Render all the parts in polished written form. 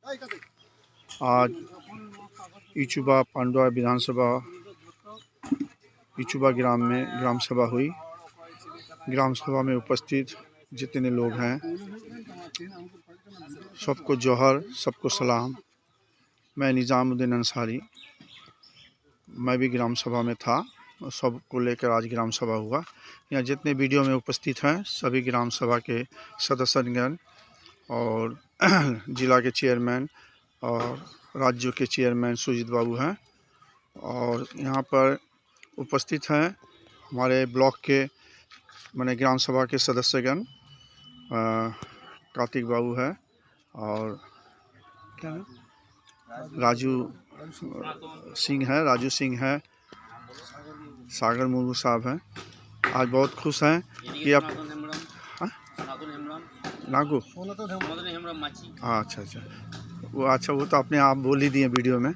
आज इचुबा पांडवा विधानसभा इचुबा ग्राम में ग्राम सभा हुई। ग्राम सभा में उपस्थित जितने लोग हैं सबको जोहर, सबको सलाम। मैं निज़ामुद्दीन अंसारी, मैं भी ग्राम सभा में था। सबको लेकर आज ग्राम सभा हुआ। यहाँ जितने वीडियो में उपस्थित हैं सभी ग्राम सभा के सदस्यगण और जिला के चेयरमैन और राज्यों के चेयरमैन सुजीत बाबू हैं। और यहाँ पर उपस्थित हैं हमारे ब्लॉक के माने ग्राम सभा के सदस्यगण, कार्तिक बाबू है और क्या है राजू सिंह है, सागर मुर्मू साहब हैं। आज बहुत खुश हैं कि आप नागू अच्छा वो तो अपने आप बोल ही दिए वीडियो में।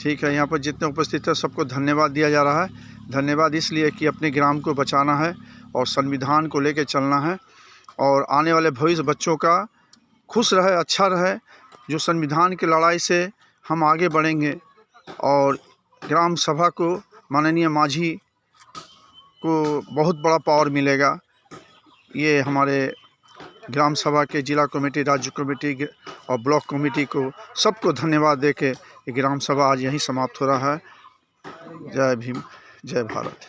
ठीक है, यहाँ पर जितने उपस्थित हैं सबको धन्यवाद दिया जा रहा है। धन्यवाद इसलिए कि अपने ग्राम को बचाना है और संविधान को लेकर चलना है और आने वाले भविष्य बच्चों का खुश रहे, अच्छा रहे। जो संविधान की लड़ाई से हम आगे बढ़ेंगे और ग्राम सभा को माननीय माझी को बहुत बड़ा पावर मिलेगा। ये हमारे ग्राम सभा के जिला कमेटी, राज्य कमेटी और ब्लॉक कमेटी को सबको धन्यवाद देके ग्राम सभा आज यहीं समाप्त हो रहा है। जय भीम, जय भारत।